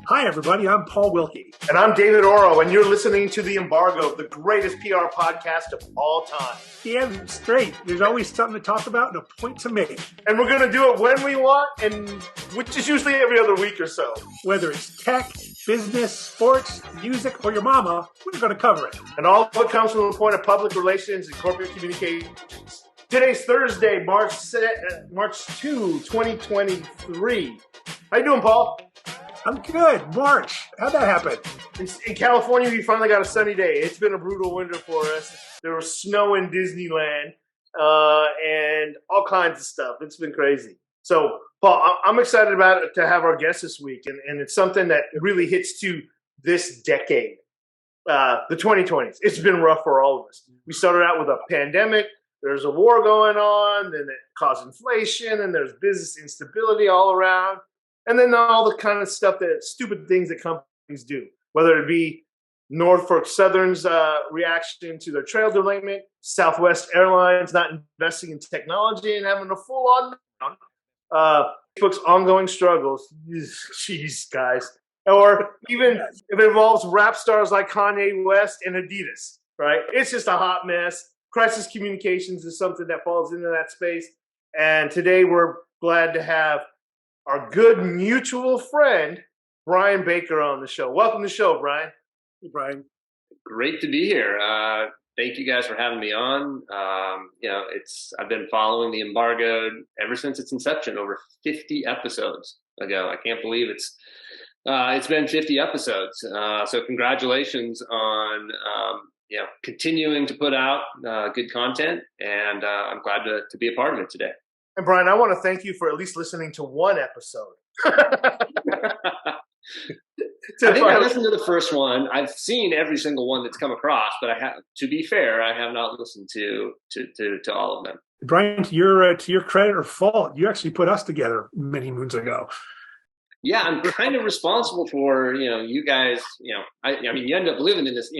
Hi, everybody. I'm Paul Wilke. And I'm David Oro, and you're listening to The Embargoed, the greatest PR podcast of all time. Damn straight. There's always something to talk about and a point to make. And we're going to do it when we want, and which is usually every other week or so. Whether it's tech, business, sports, music, or your mama, we're going to cover it. And all of it comes from the point of public relations and corporate communications. Today's Thursday, March 2, 2023. How you doing, Paul? I'm good. March. How'd that happen? In California, we finally got a sunny day. It's been a brutal winter for us. There was snow in Disneyland and all kinds of stuff. It's been crazy. So, Paul, I'm excited about it to have our guest this week, and it's something that really hits to this decade, the 2020s. It's been rough for all of us. We started out with a pandemic. There's a war going on, then it caused inflation, and there's business instability all around. And then all the kind of stuff stupid things that companies do, whether it be Norfolk Southern's reaction to their trail derailment, Southwest Airlines not investing in technology and having a full-on Facebook's ongoing struggles. Jeez, guys. Or even if it involves rap stars like Kanye West and Adidas, right? It's just a hot mess. Crisis communications is something that falls into that space. And today we're glad to have our good mutual friend, Brian Baker, on the show. Welcome to the show, Brian. Hey, Brian. Great to be here. Thank you guys for having me on. I've been following the Embargoed ever since its inception, over 50 episodes ago. I can't believe it's been 50 episodes. So congratulations on continuing to put out good content, and I'm glad to be a part of it today. And Brian, I want to thank you for at least listening to one episode. I think I listened to the first one. I've seen every single one that's come across, but to be fair, I have not listened to all of them. Brian, to your credit or fault, you actually put us together many moons ago. Yeah, I'm kind of responsible for you guys. I mean, you end up living in this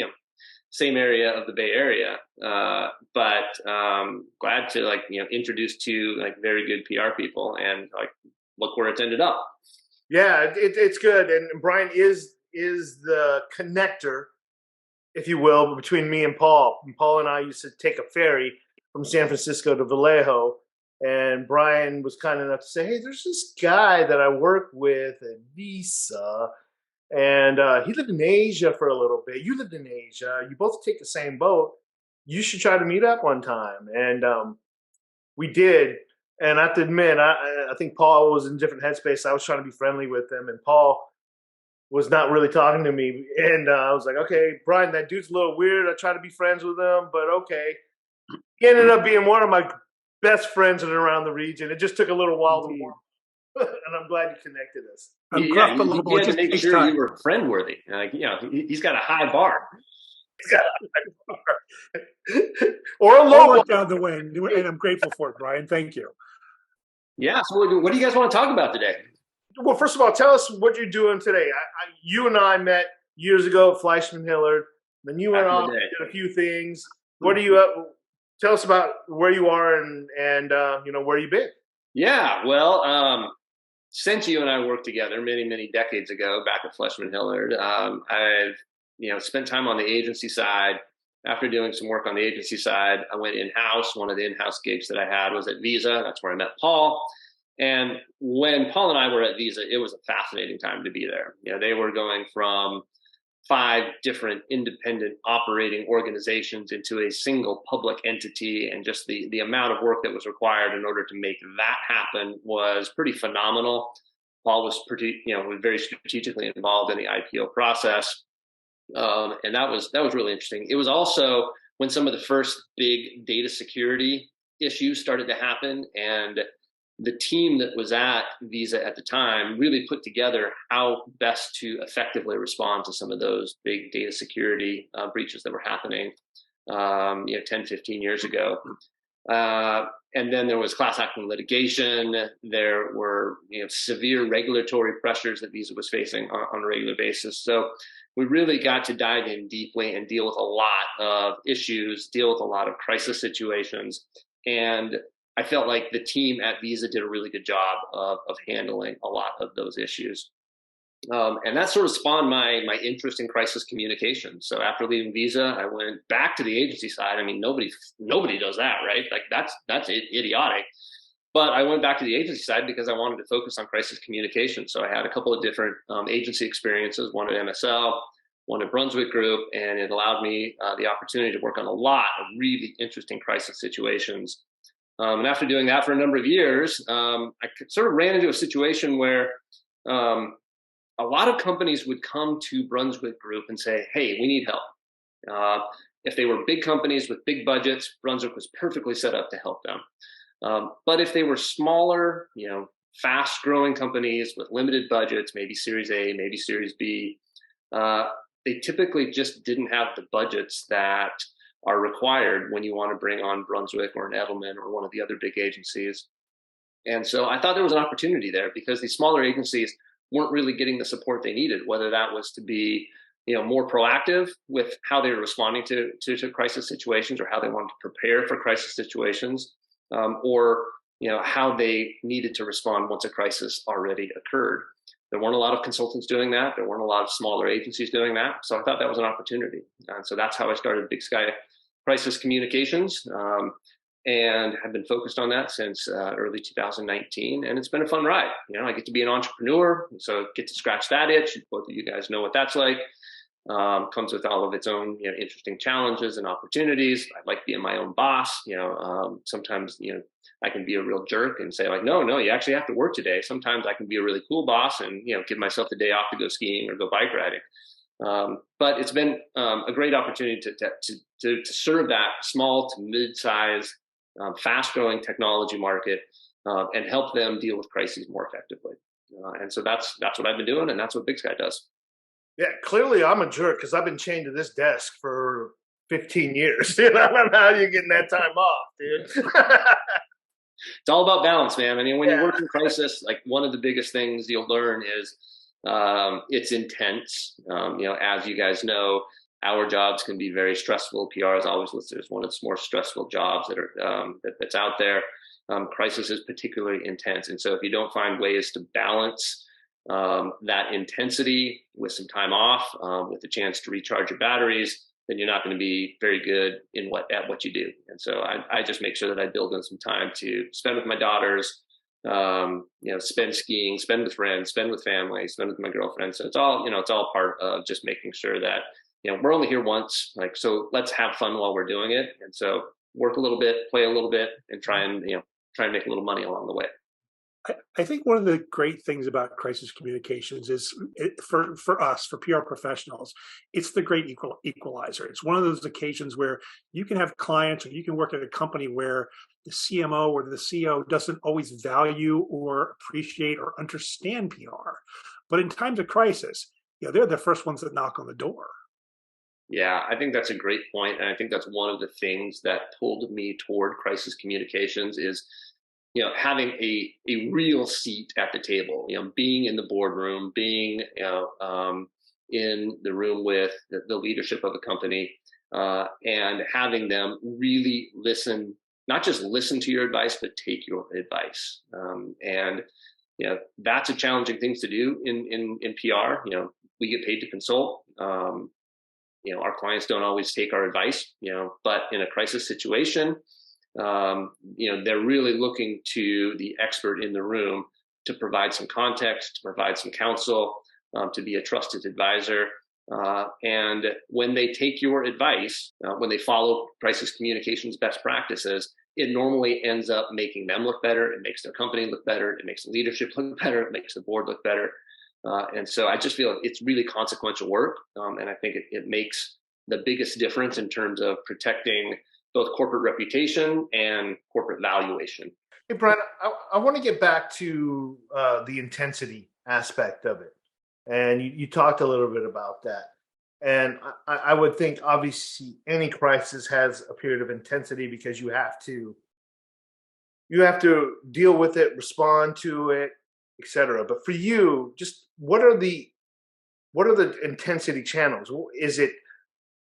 same area of the Bay Area, but glad to introduce two very good PR people, and look where it's ended up. Yeah, it's good, and Brian is the connector, if you will, between me and Paul. And Paul and I used to take a ferry from San Francisco to Vallejo, and Brian was kind enough to say, "Hey, there's this guy that I work with at Visa." And he lived in Asia for a little bit. You lived in Asia. You both take the same boat. You should try to meet up one time. And we did. And I have to admit, I think Paul was in a different headspace. I was trying to be friendly with him, and Paul was not really talking to me. And I was like, okay, Brian, that dude's a little weird. I try to be friends with him, but okay. He ended up being one of my best friends in and around the region. It just took a little while to warm. And I'm glad you connected us. You had to make sure you were friend worthy. He's got a high bar. He's got a high bar. Or a low bar. Down the wind, and I'm grateful for it, Brian. Thank you. Yeah. So what do you guys want to talk about today? Well, first of all, tell us what you're doing today. You and I met years ago at Fleischman Hillard. Then you went off and did a few things. What are you up? Tell us about where you are and where you've been. Yeah. Well, since you and I worked together many, many decades ago back at Fleischman Hillard, I've spent time on the agency side. After doing some work on the agency side, I went in-house. One of the in-house gigs that I had was at Visa. That's where I met Paul. And when Paul and I were at Visa, it was a fascinating time to be there. They were going from 5 different independent operating organizations into a single public entity, and just the amount of work that was required in order to make that happen was pretty phenomenal. Paul was was very strategically involved in the IPO process, and that was really interesting. It was also when some of the first big data security issues started to happen, and the team that was at Visa at the time really put together how best to effectively respond to some of those big data security breaches that were happening 10, 15 years ago. And then there was class action litigation. There were severe regulatory pressures that Visa was facing on a regular basis. So we really got to dive in deeply and deal with a lot of issues, deal with a lot of crisis situations. And I felt like the team at Visa did a really good job of handling a lot of those issues. And that sort of spawned my interest in crisis communication. So after leaving Visa, I went back to the agency side. I mean, nobody does that, right? Like that's idiotic. But I went back to the agency side because I wanted to focus on crisis communication. So I had a couple of different agency experiences, one at MSL, one at Brunswick Group, and it allowed me the opportunity to work on a lot of really interesting crisis situations. And after doing that for a number of years, I sort of ran into a situation where a lot of companies would come to Brunswick Group and say, hey, we need help. If they were big companies with big budgets, Brunswick was perfectly set up to help them. But if they were smaller, fast growing companies with limited budgets, maybe Series A, maybe Series B, they typically just didn't have the budgets that are required when you want to bring on Brunswick or an Edelman or one of the other big agencies. And so I thought there was an opportunity there because these smaller agencies weren't really getting the support they needed, whether that was to be more proactive with how they were responding to crisis situations or how they wanted to prepare for crisis situations, or how they needed to respond once a crisis already occurred. There weren't a lot of consultants doing that. There weren't a lot of smaller agencies doing that. So I thought that was an opportunity. And so that's how I started Big Sky Crisis Communications, and have been focused on that since early 2019. And it's been a fun ride. I get to be an entrepreneur, so get to scratch that itch. Both of you guys know what that's like. Comes with all of its own interesting challenges and opportunities. I like being my own boss. Sometimes I can be a real jerk and say like, no, you actually have to work today. Sometimes I can be a really cool boss and give myself the day off to go skiing or go bike riding. But it's been a great opportunity to serve that small to mid-size, fast-growing technology market and help them deal with crises more effectively. And so that's what I've been doing, and that's what Big Sky does. Yeah, clearly I'm a jerk because I've been chained to this desk for 15 years. I don't know how you're getting that time off, dude. It's all about balance, man. I mean, when you work in crisis, like one of the biggest things you'll learn is it's intense. As you guys know, our jobs can be very stressful. PR is always listed as one of the more stressful jobs that's out there. Crisis is particularly intense. And so if you don't find ways to balance that intensity with some time off, with a chance to recharge your batteries, then you're not going to be very good at what you do. And so I just make sure that I build in some time to spend with my daughters, spend skiing, spend with friends, spend with family, spend with my girlfriend. So it's all part of just making sure that, we're only here once, so let's have fun while we're doing it. And so work a little bit, play a little bit, and try and make a little money along the way. I think one of the great things about crisis communications is for us, for PR professionals, it's the great equalizer. It's one of those occasions where you can have clients or you can work at a company where the CMO or the CEO doesn't always value or appreciate or understand PR. But in times of crisis, they're the first ones that knock on the door. Yeah, I think that's a great point. And I think that's one of the things that pulled me toward crisis communications is having a real seat at the table, being in the boardroom, being, in the room with the leadership of a company, and having them really listen, not just listen to your advice, but take your advice. And that's a challenging thing to do in PR. We get paid to consult. Our clients don't always take our advice, but in a crisis situation, they're really looking to the expert in the room to provide some context, to provide some counsel, to be a trusted advisor. And when they take your advice, when they follow crisis communications best practices, it normally ends up making them look better. It makes their company look better. It makes the leadership look better. It makes the board look better. And so I just feel it's really consequential work. And I think it makes the biggest difference in terms of protecting both corporate reputation and corporate valuation. Hey, Brian, I want to get back to the intensity aspect of it. And you talked a little bit about that. And I would think, obviously, any crisis has a period of intensity because you have to deal with it, respond to it, etc. But for you, just what are the intensity channels? Is it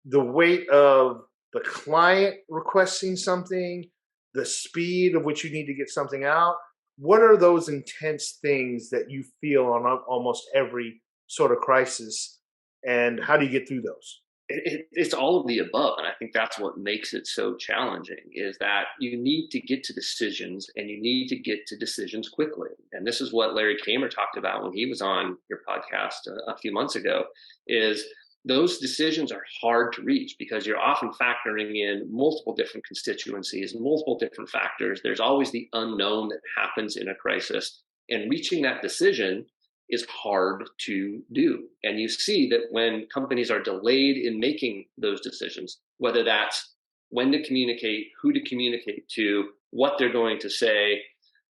the weight of the client requesting something, the speed of which you need to get something out? What are those intense things that you feel on almost every sort of crisis, and how do you get through those? It's all of the above, and I think that's what makes it so challenging, is that you need to get to decisions, and you need to get to decisions quickly. And this is what Larry Kramer talked about when he was on your podcast a few months ago, is those decisions are hard to reach because you're often factoring in multiple different constituencies, multiple different factors. There's always the unknown that happens in a crisis, and reaching that decision is hard to do. And you see that when companies are delayed in making those decisions, whether that's when to communicate, who to communicate to, what they're going to say,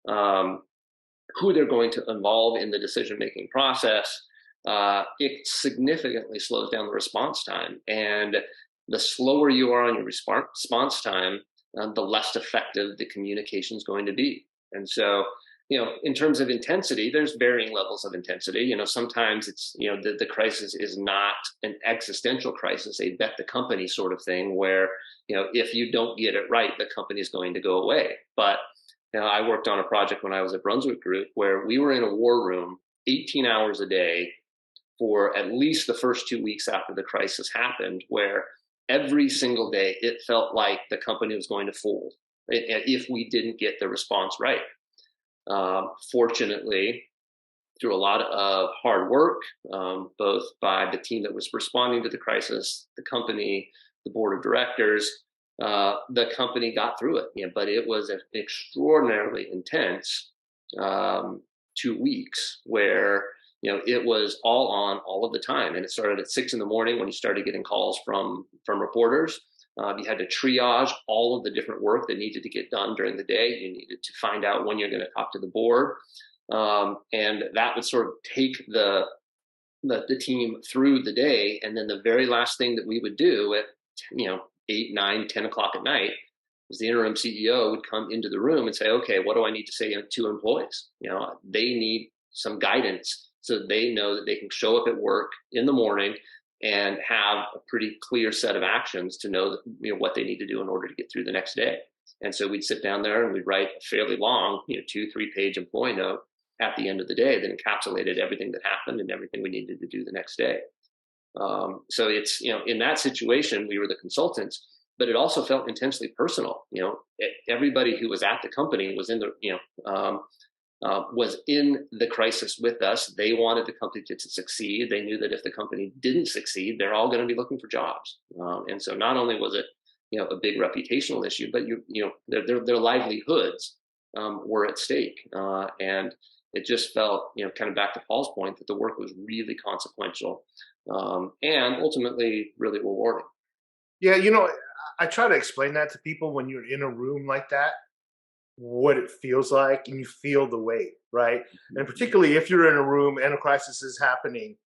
who they're going to involve in the decision-making process, it significantly slows down the response time. And the slower you are on your response time, the less effective the communication is going to be. And so, in terms of intensity, there's varying levels of intensity. Sometimes it's, the crisis is not an existential crisis, a bet the company sort of thing where, if you don't get it right, the company is going to go away. But, I worked on a project when I was at Brunswick Group where we were in a war room 18 hours a day for at least the first 2 weeks after the crisis happened, where every single day it felt like the company was going to fold if we didn't get the response right. Fortunately, through a lot of hard work, both by the team that was responding to the crisis, the company, the board of directors, the company got through it. But it was an extraordinarily intense 2 weeks where it was all on all of the time, and it started at 6 a.m. when you started getting calls from reporters. You had to triage all of the different work that needed to get done during the day. You needed to find out when you're going to talk to the board. And that would sort of take the team through the day. And then the very last thing that we would do at 8, 9, 10 o'clock at night was the interim CEO would come into the room and say, okay, what do I need to say to employees? They need some guidance so they know that they can show up at work in the morning and have a pretty clear set of actions to know what they need to do in order to get through the next day. And so we'd sit down there and we'd write a fairly long, 2-3 page employee note at the end of the day that encapsulated everything that happened and everything we needed to do the next day. So it's, in that situation, we were the consultants, but it also felt intensely personal. Everybody who was at the company was in the crisis with us. They wanted the company to succeed. They knew that if the company didn't succeed, they're all going to be looking for jobs. And so not only was it, a big reputational issue, but their livelihoods were at stake. And it just felt, kind of back to Paul's point, that the work was really consequential and ultimately really rewarding. Yeah, I try to explain that to people when you're in a room like that, what it feels like, and you feel the weight, right? Mm-hmm. And particularly if you're in a room and a crisis is happening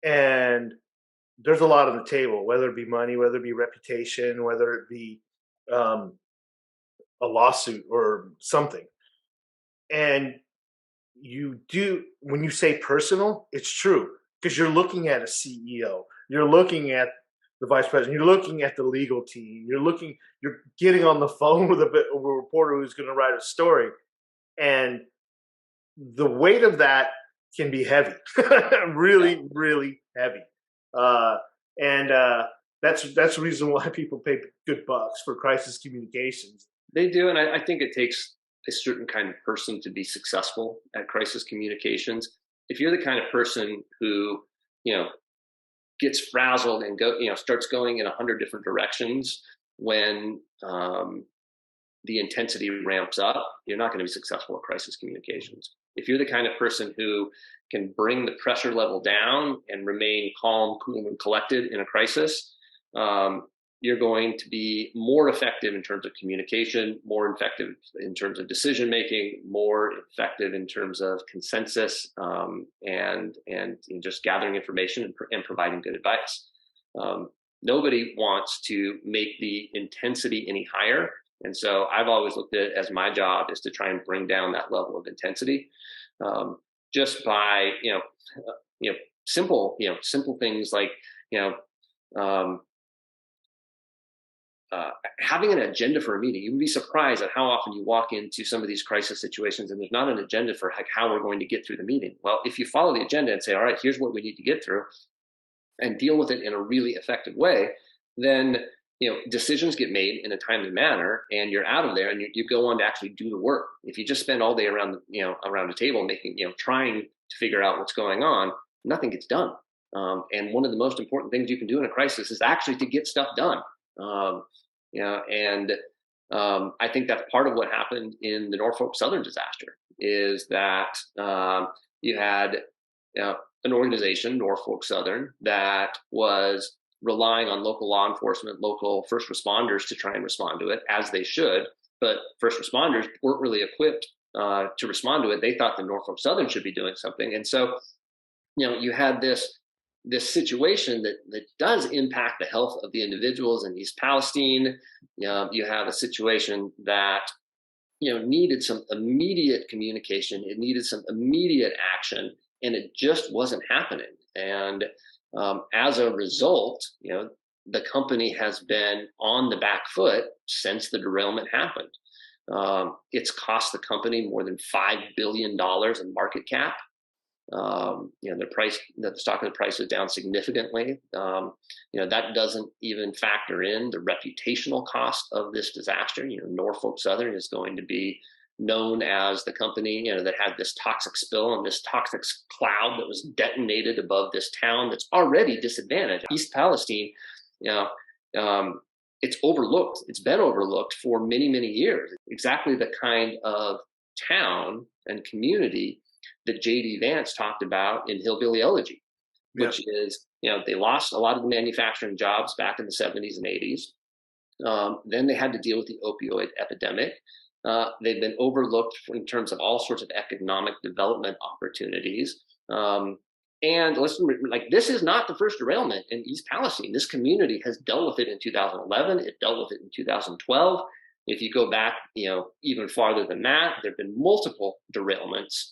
and there's a lot on the table, whether it be money, whether it be reputation, whether it be a lawsuit or something. And when you say personal, it's true, because you're looking at a CEO, you're looking at the vice president, you're looking at the legal team, you're getting on the phone with a reporter who's going to write a story, and the weight of that can be heavy, really, really heavy. And that's the reason why people pay good bucks for crisis communications. They do, and I think it takes a certain kind of person to be successful at crisis communications. If you're the kind of person who, gets frazzled and starts going in 100 different directions when the intensity ramps up, you're not going to be successful at crisis communications. If you're the kind of person who can bring the pressure level down and remain calm, cool, and collected in a crisis, you're going to be more effective in terms of communication, more effective in terms of decision making, more effective in terms of consensus, and just gathering information and providing good advice. Nobody wants to make the intensity any higher, and so I've always looked at it as my job is to try and bring down that level of intensity, just by simple things like having an agenda for a meeting. You would be surprised at how often you walk into some of these crisis situations and there's not an agenda for like how we're going to get through the meeting. Well, if you follow the agenda and say, all right, here's what we need to get through and deal with it in a really effective way, then decisions get made in a timely manner and you're out of there and you go on to actually do the work. If you just spend all day around a table making, trying to figure out what's going on, nothing gets done. And one of the most important things you can do in a crisis is actually to get stuff done. I think that's part of what happened in the Norfolk Southern disaster is that you had an organization, Norfolk Southern, that was relying on local law enforcement, local first responders to try and respond to it, as they should. But first responders weren't really equipped to respond to it. They thought the Norfolk Southern should be doing something. And so, you had this situation that does impact the health of the individuals in East Palestine. You have a situation that needed some immediate communication. It needed some immediate action, and it just wasn't happening. And as a result, the company has been on the back foot since the derailment happened. It's cost the company more than $5 billion in market cap. The stock of the price is down significantly. That doesn't even factor in the reputational cost of this disaster. Norfolk Southern is going to be known as the company, that had this toxic spill and this toxic cloud that was detonated above this town that's already disadvantaged. East Palestine, it's overlooked. It's been overlooked for many, many years. Exactly the kind of town and community that J.D. Vance talked about in Hillbilly Elegy, which is, they lost a lot of the manufacturing jobs back in the 70s and 80s. Then they had to deal with the opioid epidemic. They've been overlooked in terms of all sorts of economic development opportunities. And listen, this is not the first derailment in East Palestine. This community has dealt with it in 2011. It dealt with it in 2012. If you go back, even farther than that, there have been multiple derailments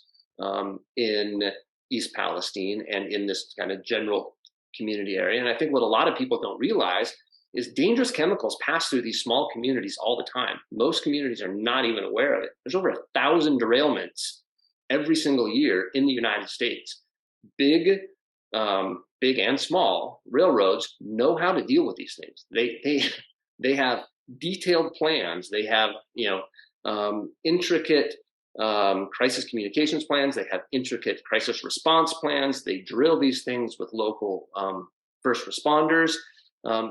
in East Palestine and in this kind of general community area. And I think what a lot of people don't realize is dangerous chemicals pass through these small communities all the time. Most communities are not even aware of it. There's over 1,000 derailments every single year in the United States. Big and small railroads know how to deal with these things. They have detailed plans. They have intricate crisis communications plans. They have intricate crisis response plans. They drill these things with local first responders.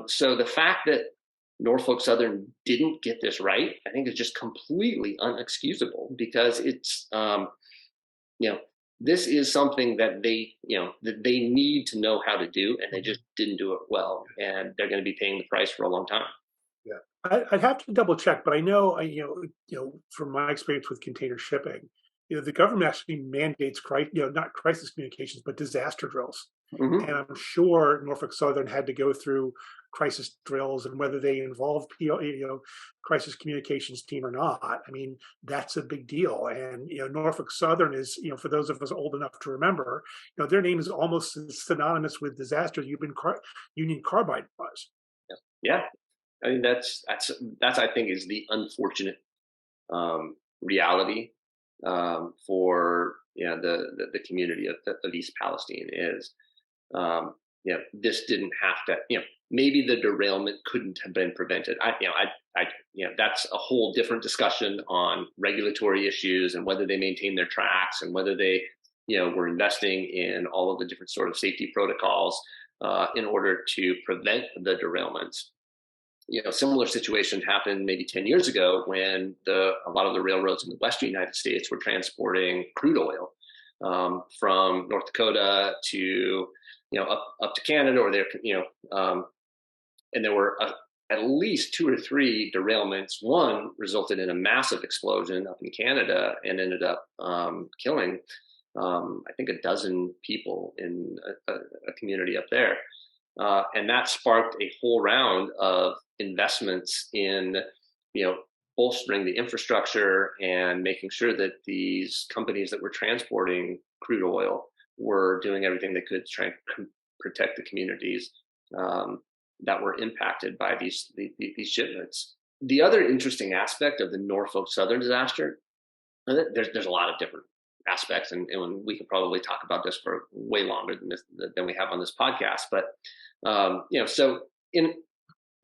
So the fact that Norfolk Southern didn't get this right, I think is just completely unexcusable because it's, this is something that they need to know how to do, and they just didn't do it well, and they're going to be paying the price for a long time. Yeah, I'd have to double check, but I know, from my experience with container shipping, the government actually mandates, not crisis communications, but disaster drills. Mm-hmm. And I'm sure Norfolk Southern had to go through crisis drills, and whether they involve crisis communications team or not, I mean, that's a big deal. And Norfolk Southern is, for those of us old enough to remember, their name is almost synonymous with disaster. Union Carbide was. Yeah, I mean that's I think is the unfortunate reality for the community of East Palestine is. This didn't have to, maybe the derailment couldn't have been prevented. That's a whole different discussion on regulatory issues and whether they maintain their tracks and whether they, were investing in all of the different sort of safety protocols in order to prevent the derailments. Similar situation happened maybe 10 years ago when a lot of the railroads in the Western United States were transporting crude oil from North Dakota to up to Canada, or there, and there were at least 2 or 3 derailments. One resulted in a massive explosion up in Canada and ended up killing, I think, 12 people in a community up there. And that sparked a whole round of investments in, bolstering the infrastructure and making sure that these companies that were transporting crude oil were doing everything they could to try and protect the communities that were impacted by these shipments. The other interesting aspect of the Norfolk Southern disaster, there's a lot of different aspects, and we could probably talk about this for way longer than we have on this podcast. But so in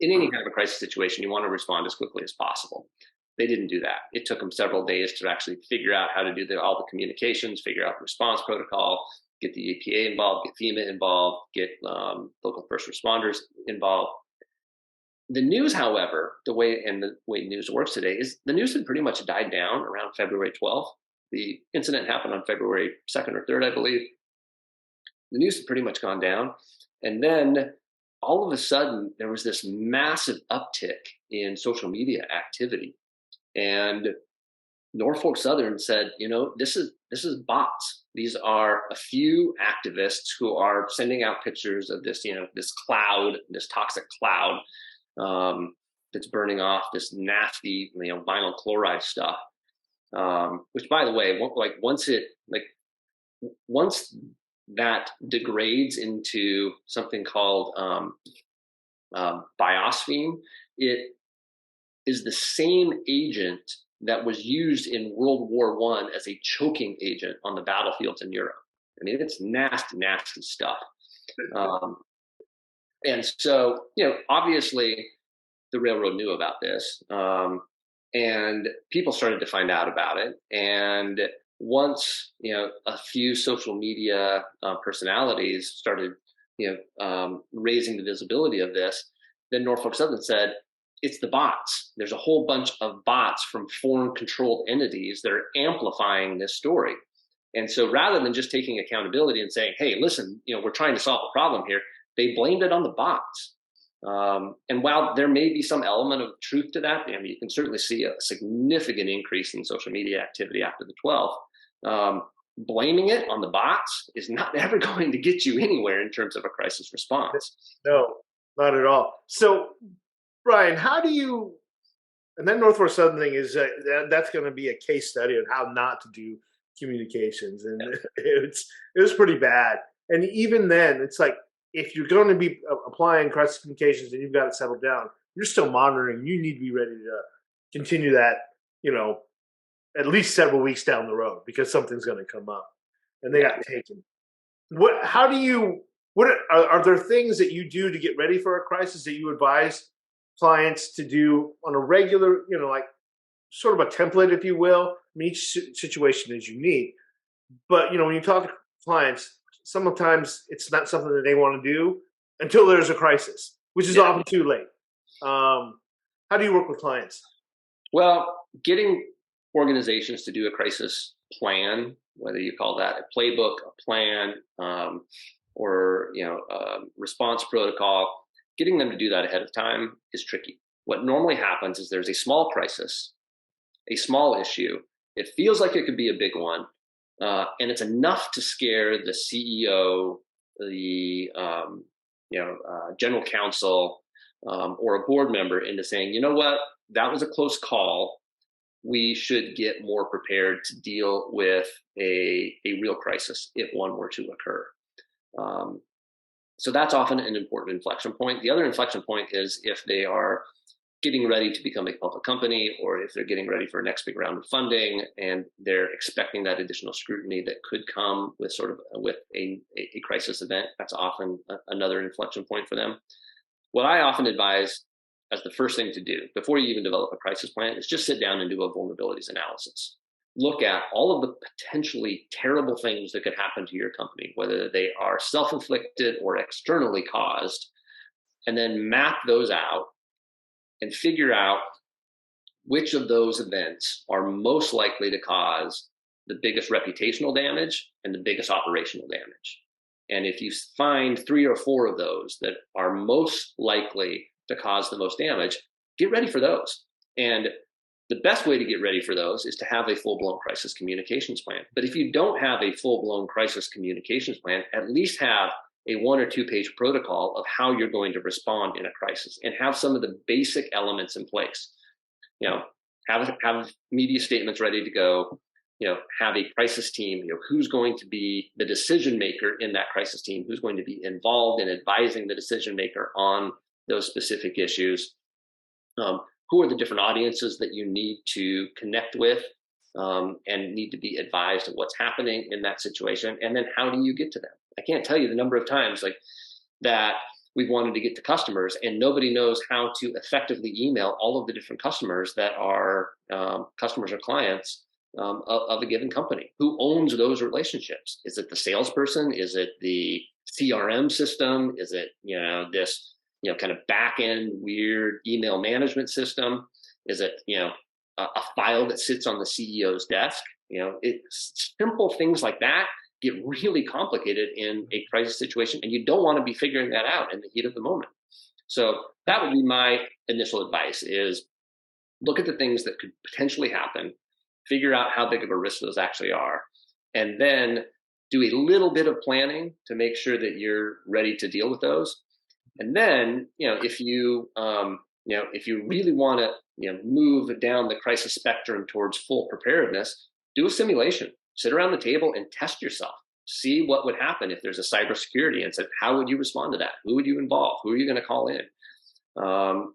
any kind of a crisis situation, you want to respond as quickly as possible. They didn't do that. It took them several days to actually figure out how to do all the communications, figure out the response protocol, get the EPA involved, get FEMA involved, get local first responders involved. The news, however, the way news works today is the news had pretty much died down around February 12th. The incident happened on February 2nd or 3rd, I believe. The news had pretty much gone down. And then all of a sudden, there was this massive uptick in social media activity. And Norfolk Southern said, this is bots. These are a few activists who are sending out pictures of this, this cloud, this toxic cloud that's burning off this nasty, vinyl chloride stuff. Which, by the way, once that degrades into something called biosphene, it is the same agent that was used in World War I as a choking agent on the battlefields in Europe. I mean, it's nasty, nasty stuff. And so, obviously the railroad knew about this, and people started to find out about it. And once, a few social media personalities started, raising the visibility of this, then Norfolk Southern said, it's the bots. There's a whole bunch of bots from foreign controlled entities that are amplifying this story. And so rather than just taking accountability and saying, hey, listen, we're trying to solve a problem here, they blamed it on the bots. And while there may be some element of truth to that, you can certainly see a significant increase in social media activity after the 12th. Blaming it on the bots is not ever going to get you anywhere in terms of a crisis response. No, not at all. So, Brian, how do you, and then Norfolk Southern thing is that's going to be a case study on how not to do communications. And it was pretty bad. And even then, it's like, if you're going to be applying crisis communications and you've got it settled down, you're still monitoring. You need to be ready to continue that, at least several weeks down the road, because something's going to come up. And they got taken. Are there things that you do to get ready for a crisis that you advise clients to do on a regular, like sort of a template, if you will? I mean, each situation is unique. But, when you talk to clients, sometimes it's not something that they want to do until there's a crisis, which is often too late. How do you work with clients? Well, getting organizations to do a crisis plan, whether you call that a playbook, a plan, or a response protocol, getting them to do that ahead of time is tricky. What normally happens is there's a small crisis, a small issue. It feels like it could be a big one. And it's enough to scare the CEO, the general counsel, or a board member into saying, you know what, that was a close call. We should get more prepared to deal with a real crisis if one were to occur. So that's often an important inflection point. The other inflection point is if they are getting ready to become a public company, or if they're getting ready for a next big round of funding and they're expecting that additional scrutiny that could come with a crisis event. That's often another inflection point for them. What I often advise as the first thing to do before you even develop a crisis plan is just sit down and do a vulnerabilities analysis. Look at all of the potentially terrible things that could happen to your company, whether they are self-inflicted or externally caused, and then map those out and figure out which of those events are most likely to cause the biggest reputational damage and the biggest operational damage. And if you find 3 or 4 of those that are most likely to cause the most damage, get ready for those. And the best way to get ready for those is to have a full-blown crisis communications plan. But if you don't have a full-blown crisis communications plan, at least have a 1 or 2 page protocol of how you're going to respond in a crisis, and have some of the basic elements in place. Have media statements ready to go. Have a crisis team. Who's going to be the decision maker in that crisis team? Who's going to be involved in advising the decision maker on those specific issues. Who are the different audiences that you need to connect with, and need to be advised of what's happening in that situation, and then how do you get to them? I can't tell you the number of times like that we've wanted to get to customers and nobody knows how to effectively email all of the different customers that are customers or clients of a given company. Who owns those relationships? Is it the salesperson? Is it the CRM system? Is it, this, kind of back end weird email management system? Is it, a file that sits on the CEO's desk? It's simple things like that get really complicated in a crisis situation, and you don't want to be figuring that out in the heat of the moment. So that would be my initial advice: is look at the things that could potentially happen, figure out how big of a risk those actually are, and then do a little bit of planning to make sure that you're ready to deal with those. And then, if you really want to, move down the crisis spectrum towards full preparedness, do a simulation. Sit around the table and test yourself. See what would happen if there's a cybersecurity incident. How would you respond to that? Who would you involve? Who are you going to call in?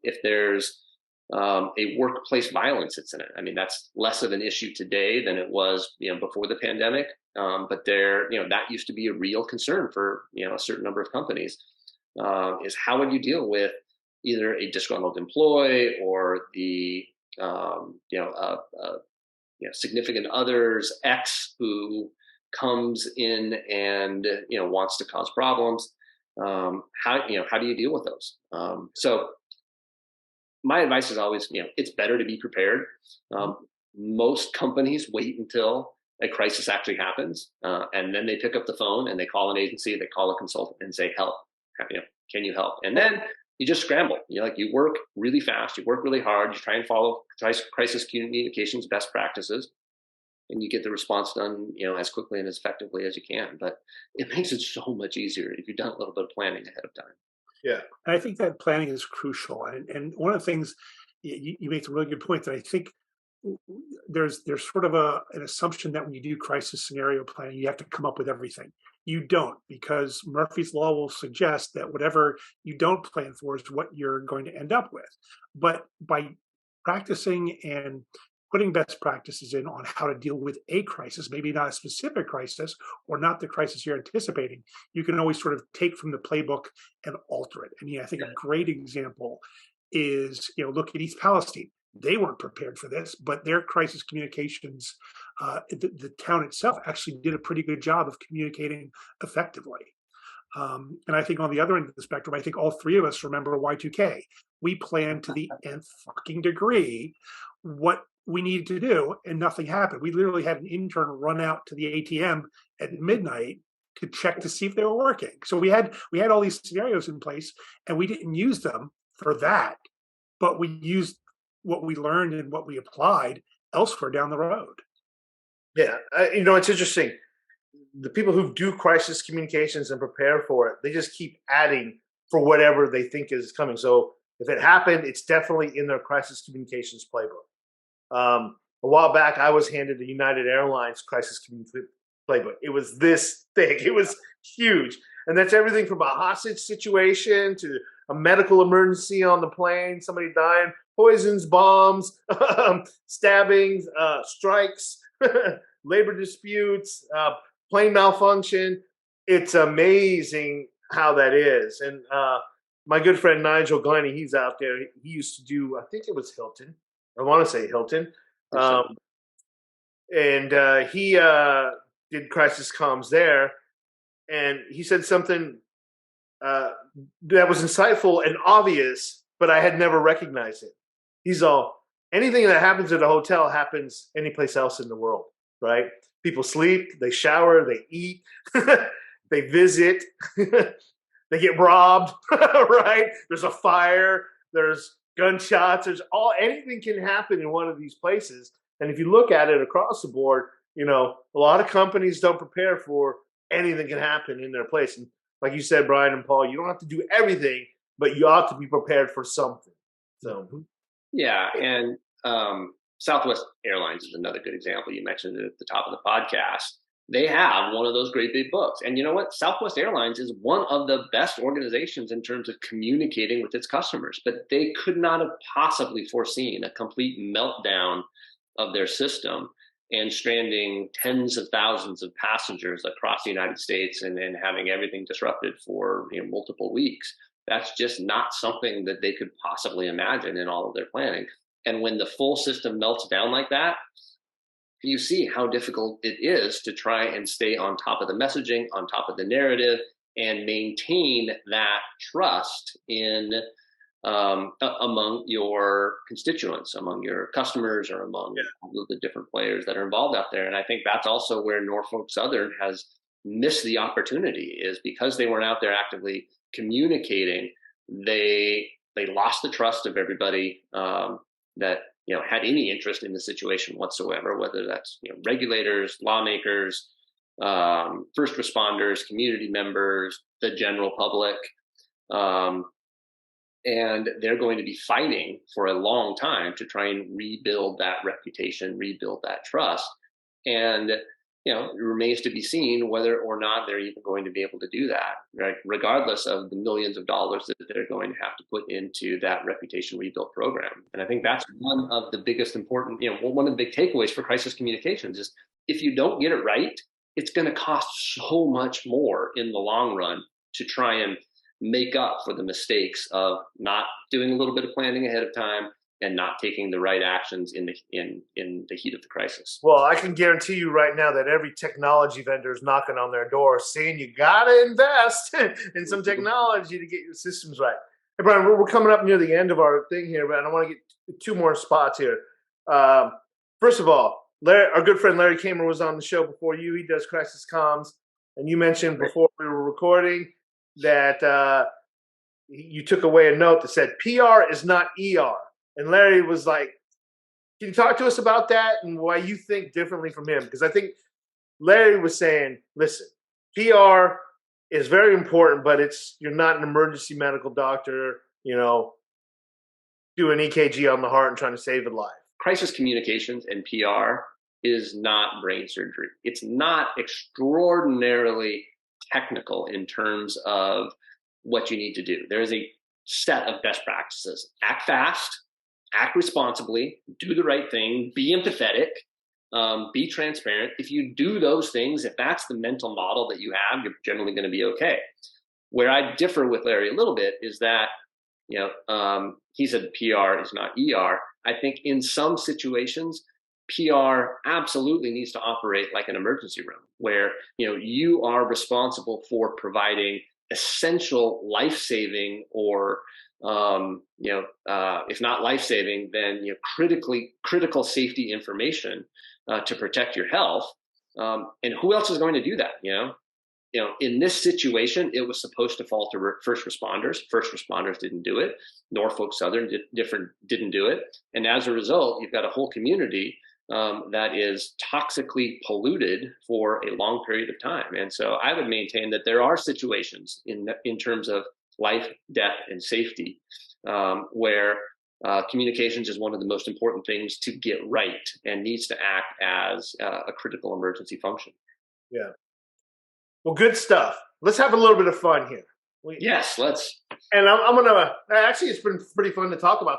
If there's a workplace violence incident, I mean, that's less of an issue today than it was, before the pandemic. But that used to be a real concern for, a certain number of companies. Is how would you deal with either a disgruntled employee or the significant other's ex who comes in and wants to cause problems? How do you deal with those? So my advice is always, it's better to be prepared. Most companies wait until a crisis actually happens, and then they pick up the phone and they call an agency, they call a consultant and say, help, can you help? And then you just scramble. You work really fast, you work really hard, you try and follow crisis communications best practices, and you get the response done, as quickly and as effectively as you can. But it makes it so much easier if you've done a little bit of planning ahead of time. Yeah, and I think that planning is crucial. And one of the things you make a really good point that I think there's sort of an assumption that when you do crisis scenario planning, you have to come up with everything. You don't, because Murphy's Law will suggest that whatever you don't plan for is what you're going to end up with. But by practicing and putting best practices in on how to deal with a crisis, maybe not a specific crisis or not the crisis you're anticipating, you can always sort of take from the playbook and alter it. And I think a great example is, look at East Palestine. They weren't prepared for this, but their crisis communications, the town itself actually did a pretty good job of communicating effectively. And I think on the other end of the spectrum, I think all three of us remember Y2K. We planned to the nth fucking degree what we needed to do, and nothing happened. We literally had an intern run out to the ATM at midnight to check to see if they were working. So we had all these scenarios in place, and we didn't use them for that, but we used what we learned and what we applied elsewhere down the road. Yeah, it's interesting. The people who do crisis communications and prepare for it, they just keep adding for whatever they think is coming. So if it happened, it's definitely in their crisis communications playbook. A while back, I was handed the United Airlines crisis communication playbook. It was this thick. It was huge. And that's everything from a hostage situation to a medical emergency on the plane, somebody dying, poisons, bombs, stabbings, strikes, labor disputes, plane malfunction. It's amazing how that is. And my good friend Nigel Glennie, he's out there. He used to do, I think it was Hilton. I want to say Hilton. And he did crisis comms there. And he said something that was insightful and obvious, but I had never recognized it. He's all, anything that happens at a hotel happens anyplace else in the world, right? People sleep, they shower, they eat, they visit, they get robbed, right? There's a fire, there's gunshots, anything can happen in one of these places. And if you look at it across the board, a lot of companies don't prepare for anything can happen in their place. And like you said, Brian and Paul, you don't have to do everything, but you ought to be prepared for something. So, yeah. And Southwest Airlines is another good example. You mentioned it at the top of the podcast. they have one of those great big books. And you know what? Southwest Airlines is one of the best organizations in terms of communicating with its customers, but they could not have possibly foreseen a complete meltdown of their system and stranding tens of thousands of passengers across the United States and having everything disrupted for multiple weeks. That's just not something that they could possibly imagine in all of their planning. And when the full system melts down like that, you see how difficult it is to try and stay on top of the messaging, on top of the narrative, and maintain that trust in among your constituents, among your customers, or among all of the different players that are involved out there. And I think that's also where Norfolk Southern has missed the opportunity, is because they weren't out there actively communicating. They lost the trust of everybody that had any interest in the situation whatsoever, whether that's regulators, lawmakers, first responders, community members, the general public. And they're going to be fighting for a long time to try and rebuild that reputation, rebuild that trust. And it remains to be seen whether or not they're even going to be able to do that, right? Regardless of the millions of dollars that they're going to have to put into that reputation rebuild program. And I think that's one of the biggest important, one of the big takeaways for crisis communications is, if you don't get it right, it's going to cost so much more in the long run to try and make up for the mistakes of not doing a little bit of planning ahead of time and not taking the right actions in the heat of the crisis. Well, I can guarantee you right now that every technology vendor is knocking on their door saying you got to invest in some technology to get your systems right. Hey, Brian, we're coming up near the end of our thing here, but I want to get two more spots here. First of all, our good friend Larry Kamer was on the show before you. He does crisis comms. And you mentioned before we were recording that you took away a note that said PR is not ER. And Larry was like, can you talk to us about that and why you think differently from him? Because I think Larry was saying, listen, PR is very important, but you're not an emergency medical doctor, doing EKG on the heart and trying to save a life. Crisis communications and PR is not brain surgery. It's not extraordinarily technical in terms of what you need to do. There is a set of best practices. Act fast, act responsibly, do the right thing, be empathetic, be transparent. If you do those things, if that's the mental model that you have, you're generally going to be okay. Where I differ with Larry a little bit is that, he said PR is not ER. I think in some situations, PR absolutely needs to operate like an emergency room, where you are responsible for providing essential life-saving or if not life-saving, then critical safety information to protect your health. And who else is going to do that? In this situation, it was supposed to fall to first responders. First responders didn't do it. Norfolk Southern didn't do it. And as a result, you've got a whole community that is toxically polluted for a long period of time. And so I would maintain that there are situations in terms of life, death, and safety where communications is one of the most important things to get right and needs to act as a critical emergency function. Yeah. Well, good stuff. Let's have a little bit of fun here. Yes, let's. And I'm going to, actually, it's been pretty fun to talk about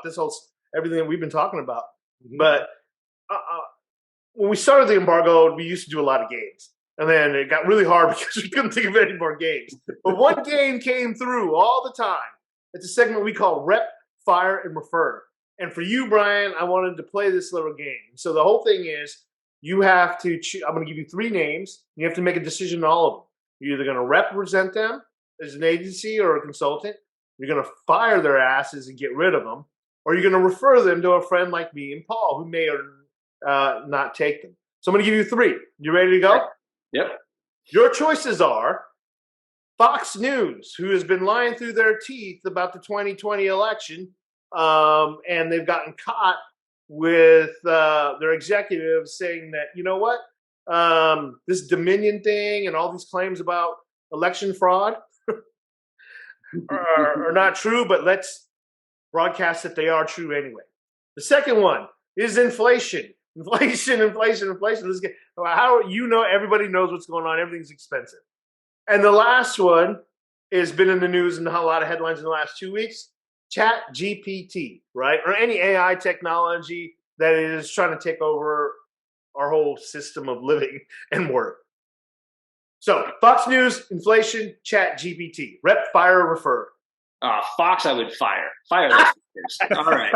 everything that we've been talking about. Mm-hmm. But when we started the embargo, we used to do a lot of games. And then it got really hard because we couldn't think of any more games. But one game came through all the time. It's a segment we call Rep, Fire, and Refer. And for you, Brian, I wanted to play this little game. So the whole thing is you have to I'm going to give you 3 names. You have to make a decision on all of them. You're either going to represent them as an agency or a consultant. You're going to fire their asses and get rid of them. Or you're going to refer them to a friend like me and Paul, who may or not take them. So I'm going to give you 3. You ready to go? Yep. Your choices are Fox News, who has been lying through their teeth about the 2020 election, and they've gotten caught with their executives saying that, you know what, this Dominion thing and all these claims about election fraud are not true, but let's broadcast that they are true anyway. The second one is inflation. Inflation. How everybody knows what's going on. Everything's expensive. And the last one has been in the news and a lot of headlines in the last 2 weeks. Chat GPT, right? Or any AI technology that is trying to take over our whole system of living and work. So, Fox News, inflation, Chat GPT. Rep, fire, or refer? Fox, I would fire. Fire those fuckers. All right.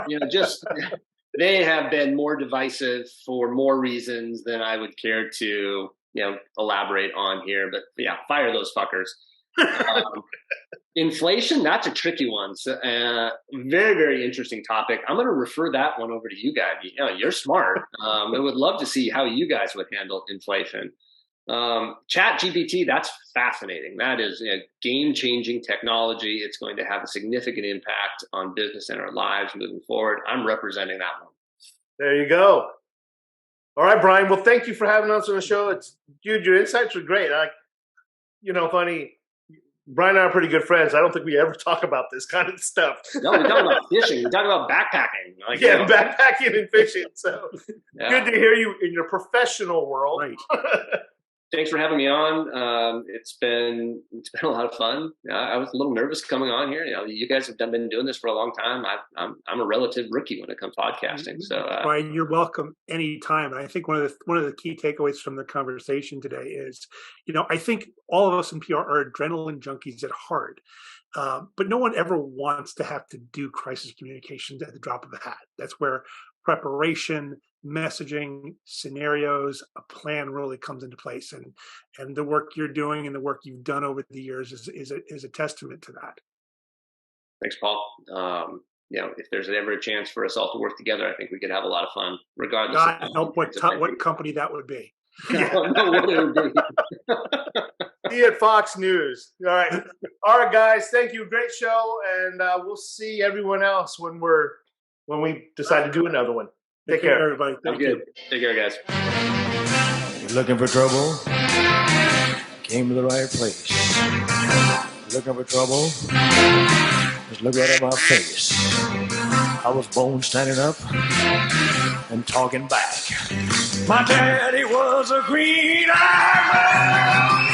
They have been more divisive for more reasons than I would care to, elaborate on here. But yeah, fire those fuckers. Inflation, that's a tricky one. So, very, very interesting topic. I'm going to refer that one over to you guys. You're smart. I would love to see how you guys would handle inflation. Chat GPT, that's fascinating. That is game-changing technology. It's going to have a significant impact on business and our lives moving forward. I'm representing that one. There you go. All right, Brian. Well, thank you for having us on the show. Dude, your insights were great. Funny. Brian and I are pretty good friends. I don't think we ever talk about this kind of stuff. No, we talk about fishing. We talk about backpacking. Backpacking and fishing. So good to hear you in your professional world. Right. Thanks for having me on. It's been a lot of fun. I was a little nervous coming on here. You guys have been doing this for a long time. I'm a relative rookie when it comes to podcasting. So, Brian, you're welcome anytime. And I think one of the key takeaways from the conversation today is, I think all of us in PR are adrenaline junkies at heart. But no one ever wants to have to do crisis communications at the drop of a hat. That's where preparation, messaging, scenarios, a plan really comes into place. And the work you're doing and the work you've done over the years is a testament to that. Thanks, Paul. If there's ever a chance for us all to work together, I think we could have a lot of fun, regardless. God help what company that would be. I don't know what it would be. See you at Fox News. All right, guys. Thank you. Great show, and we'll see everyone else when we decide to do another one. Take care, everybody. Thank you. Take care, guys. You're looking for trouble? Came to the right place. You're looking for trouble? Just look right at my face. I was born standing up and talking back. My daddy was a green-eyed man.